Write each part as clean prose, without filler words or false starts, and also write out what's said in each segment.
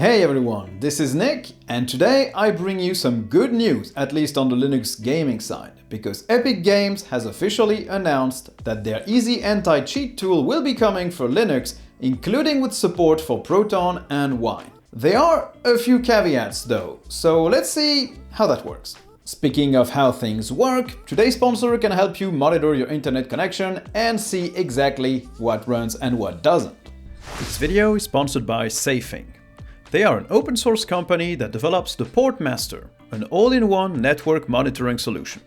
Hey everyone, this is Nick, and today I bring you some good news, at least on the Linux gaming side, because Epic Games has officially announced that their easy anti-cheat tool will be coming for Linux, including with support for Proton and Wine. There are a few caveats though, so let's see how that works. Speaking of how things work, today's sponsor can help you monitor your internet connection and see exactly what runs and what doesn't. This video is sponsored by Safing. They are an open source company that develops the Portmaster, an all-in-one network monitoring solution.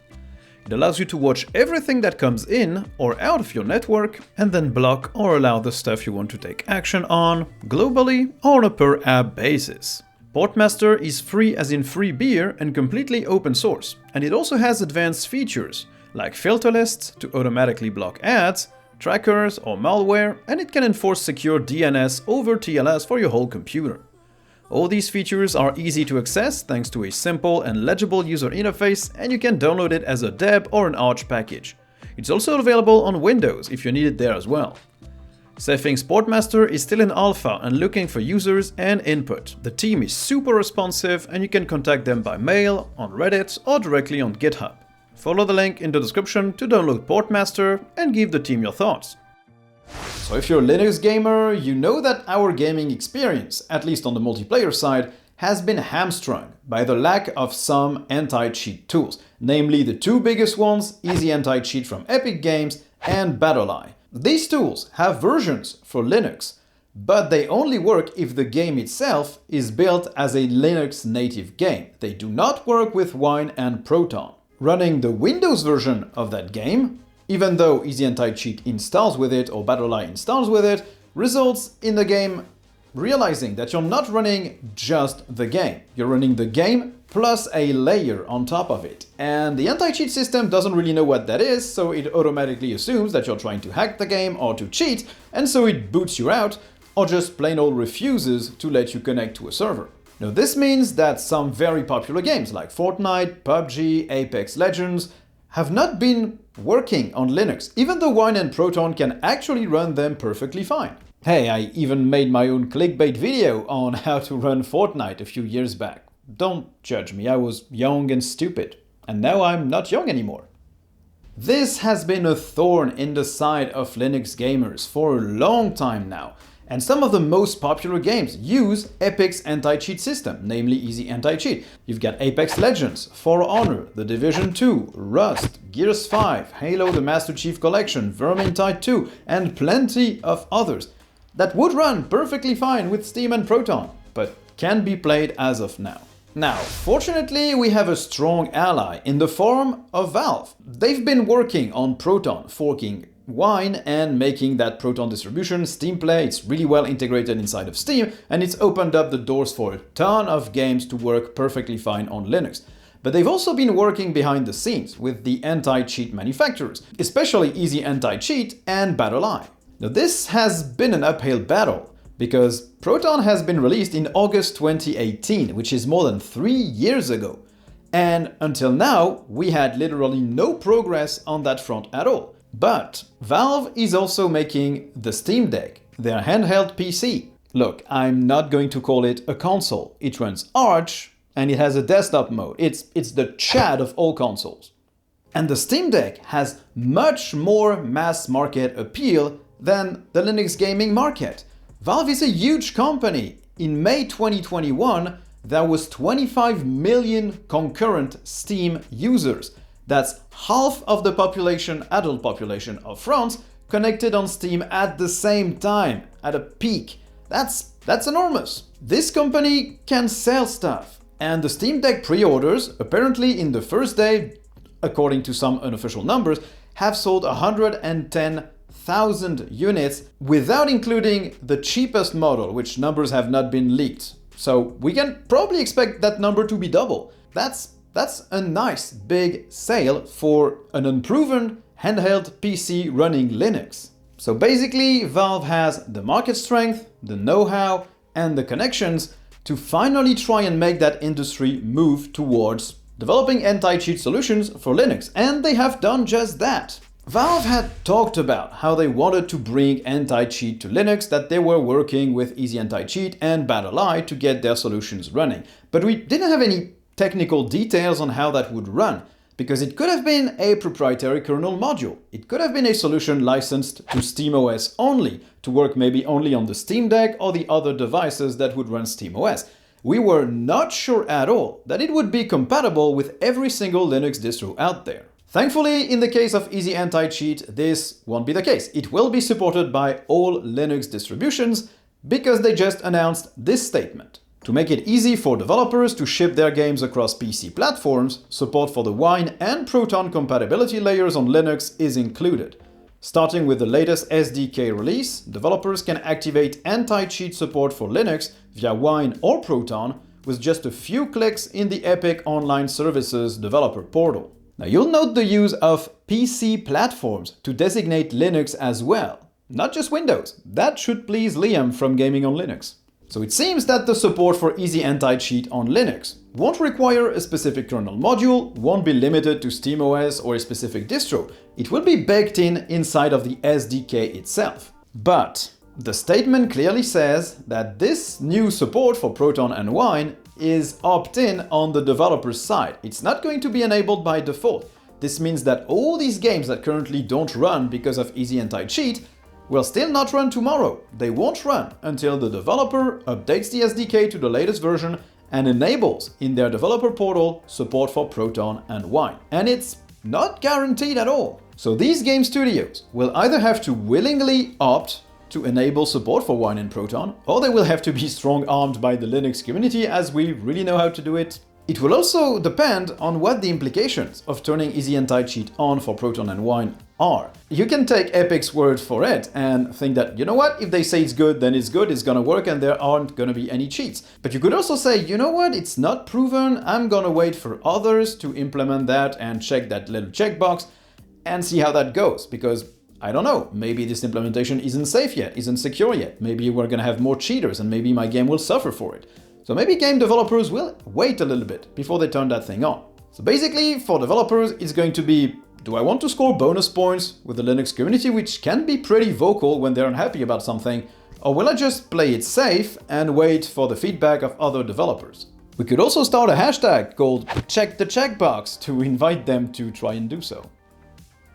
It allows you to watch everything that comes in or out of your network and then block or allow the stuff you want to take action on, globally or on a per app basis. Portmaster is free as in free beer and completely open source, and it also has advanced features like filter lists to automatically block ads, trackers or malware, and it can enforce secure DNS over TLS for your whole computer. All these features are easy to access thanks to a simple and legible user interface, and you can download it as a deb or an Arch package. It's also available on Windows if you need it there as well. Safing's Portmaster is still in alpha and looking for users and input. The team is super responsive and you can contact them by mail, on Reddit or directly on GitHub. Follow the link in the description to download Portmaster and give the team your thoughts. So if you're a Linux gamer, you know that our gaming experience, at least on the multiplayer side, has been hamstrung by the lack of some anti-cheat tools, namely the two biggest ones, Easy Anti-Cheat from Epic Games and BattleEye. These tools have versions for Linux, but they only work if the game itself is built as a Linux native game. They do not work with Wine and Proton. Running the Windows version of that game, even though Easy Anti-Cheat installs with it or BattleEye installs with it, results in the game realizing that you're not running just the game. You're running the game plus a layer on top of it. And the anti-cheat system doesn't really know what that is, so it automatically assumes that you're trying to hack the game or to cheat, and so it boots you out or just plain old refuses to let you connect to a server. Now this means that some very popular games like Fortnite, PUBG, Apex Legends have not been working on Linux, even though Wine and Proton can actually run them perfectly fine. Hey, I even made my own clickbait video on how to run Fortnite a few years back. Don't judge me, I was young and stupid, and now I'm not young anymore. This has been a thorn in the side of Linux gamers for a long time now, and some of the most popular games use Epic's anti-cheat system, namely Easy Anti-Cheat. You've got Apex Legends, For Honor, The Division 2, Rust, Gears 5, Halo the Master Chief Collection, Vermintide 2, and plenty of others that would run perfectly fine with Steam and Proton, but can't be played as of now. Now, fortunately, we have a strong ally in the form of Valve. They've been working on Proton, forking Wine and making that Proton distribution Steam Play. It's really well integrated inside of Steam, and it's opened up the doors for a ton of games to work perfectly fine on Linux. But they've also been working behind the scenes with the anti-cheat manufacturers, especially Easy Anti-Cheat and BattleEye. Now this has been an uphill battle, because Proton has been released in August 2018, which is more than 3 years ago. And until now, we had literally no progress on that front at all. But Valve is also making the Steam Deck, their handheld PC. Look, I'm not going to call it a console. It runs Arch and it has a desktop mode. It's the Chad of all consoles. And the Steam Deck has much more mass market appeal than the Linux gaming market. Valve is a huge company. In May 2021, there was 25 million concurrent Steam users. That's half of the adult population of France connected on Steam at the same time, at a peak. That's enormous. This company can sell stuff. And the Steam Deck pre-orders, apparently in the first day, according to some unofficial numbers, have sold 110,000 units without including the cheapest model, which numbers have not been leaked. So we can probably expect that number to be double. That's a nice big sale for an unproven handheld PC running Linux. So basically, Valve has the market strength, the know-how, and the connections to finally try and make that industry move towards developing anti-cheat solutions for Linux. And they have done just that. Valve had talked about how they wanted to bring anti-cheat to Linux, that they were working with Easy Anti-Cheat and BattleEye to get their solutions running. But we didn't have any technical details on how that would run, because it could have been a proprietary kernel module. It could have been a solution licensed to SteamOS only, to work maybe only on the Steam Deck or the other devices that would run SteamOS. We were not sure at all that it would be compatible with every single Linux distro out there. Thankfully, in the case of Easy Anti-Cheat, this won't be the case. It will be supported by all Linux distributions because they just announced this statement. To make it easy for developers to ship their games across PC platforms, support for the Wine and Proton compatibility layers on Linux is included. Starting with the latest SDK release, developers can activate anti-cheat support for Linux via Wine or Proton with just a few clicks in the Epic Online Services developer portal. Now you'll note the use of PC platforms to designate Linux as well, not just Windows. That should please Liam from Gaming on Linux. So it seems that the support for Easy Anti-Cheat on Linux won't require a specific kernel module, won't be limited to SteamOS or a specific distro. It will be baked in inside of the SDK itself. But the statement clearly says that this new support for Proton and Wine is opt-in on the developer's side. It's not going to be enabled by default. This means that all these games that currently don't run because of Easy Anti-Cheat will still not run tomorrow. They won't run until the developer updates the SDK to the latest version and enables in their developer portal support for Proton and Wine. And it's not guaranteed at all. So these game studios will either have to willingly opt to enable support for Wine and Proton, or they will have to be strong-armed by the Linux community as we really know how to do it. It will also depend on what the implications of turning Easy Anti-Cheat on for Proton and Wine are. You can take Epic's word for it and think that, you know what, if they say it's good, then it's good, it's gonna work and there aren't gonna be any cheats. But you could also say, you know what, it's not proven, I'm gonna wait for others to implement that and check that little checkbox and see how that goes, because I don't know, maybe this implementation isn't safe yet, isn't secure yet, maybe we're gonna have more cheaters and maybe my game will suffer for it. So maybe game developers will wait a little bit before they turn that thing on. So basically, for developers, it's going to be, do I want to score bonus points with the Linux community, which can be pretty vocal when they're unhappy about something, or will I just play it safe and wait for the feedback of other developers? We could also start a hashtag called check the checkbox to invite them to try and do so.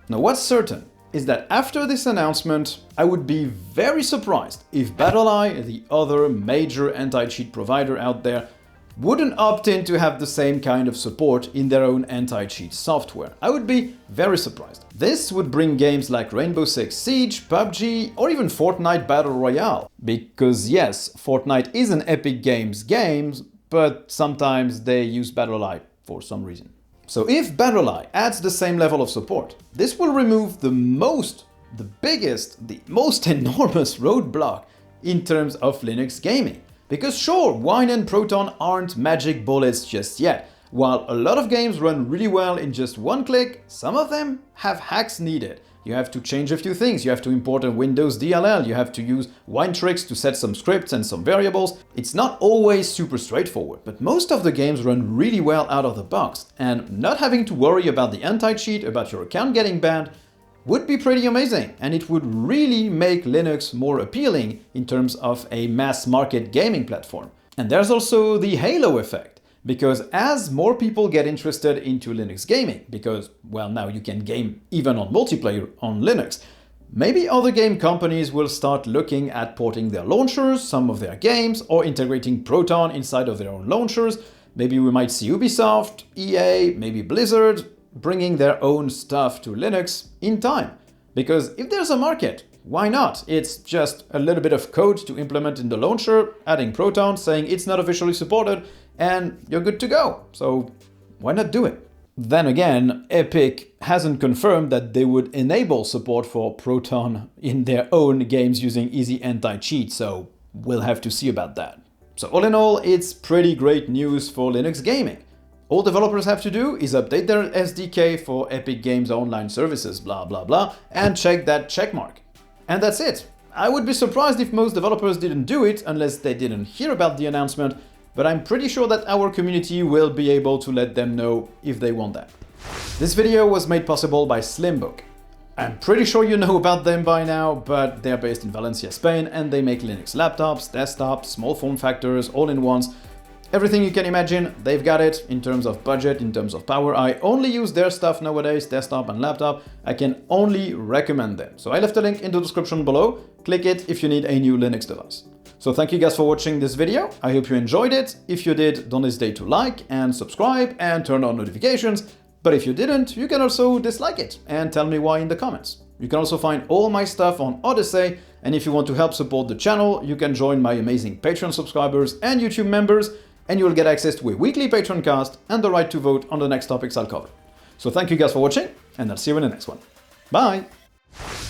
Now what's certain is that after this announcement, I would be very surprised if BattleEye, the other major anti-cheat provider out there, wouldn't opt in to have the same kind of support in their own anti-cheat software. I would be very surprised. This would bring games like Rainbow Six Siege, PUBG, or even Fortnite Battle Royale. Because yes, Fortnite is an Epic Games game, but sometimes they use BattleEye for some reason. So if BattleEye adds the same level of support, this will remove the most enormous roadblock in terms of Linux gaming. Because sure, Wine and Proton aren't magic bullets just yet. While a lot of games run really well in just one click, some of them have hacks needed. You have to change a few things, you have to import a Windows DLL, you have to use wine tricks to set some scripts and some variables. It's not always super straightforward, but most of the games run really well out of the box, and not having to worry about the anti-cheat, about your account getting banned, would be pretty amazing, and it would really make Linux more appealing in terms of a mass market gaming platform. And there's also the halo effect. Because as more people get interested into Linux gaming, because, well, now you can game even on multiplayer on Linux, maybe other game companies will start looking at porting their launchers, some of their games, or integrating Proton inside of their own launchers. Maybe we might see Ubisoft, EA, maybe Blizzard bringing their own stuff to Linux in time. Because if there's a market, why not? It's just a little bit of code to implement in the launcher, adding Proton, saying it's not officially supported, and you're good to go. So why not do it? Then again, Epic hasn't confirmed that they would enable support for Proton in their own games using Easy Anti-Cheat, so we'll have to see about that. So all in all, it's pretty great news for Linux gaming. All developers have to do is update their SDK for Epic Games Online Services, blah blah blah, and check that checkmark. And that's it. I would be surprised if most developers didn't do it unless they didn't hear about the announcement, but I'm pretty sure that our community will be able to let them know if they want that. This video was made possible by Slimbook. I'm pretty sure you know about them by now, but they're based in Valencia, Spain, and they make Linux laptops, desktops, small form factors, all-in-ones. Everything you can imagine, they've got it in terms of budget, in terms of power. I only use their stuff nowadays, desktop and laptop. I can only recommend them. So I left a link in the description below. Click it if you need a new Linux device. So thank you guys for watching this video. I hope you enjoyed it. If you did, don't hesitate to like and subscribe and turn on notifications. But if you didn't, you can also dislike it and tell me why in the comments. You can also find all my stuff on Odyssey, and if you want to help support the channel, you can join my amazing Patreon subscribers and YouTube members, and you will get access to a weekly Patreon cast and the right to vote on the next topics I'll cover. So thank you guys for watching, and I'll see you in the next one. Bye!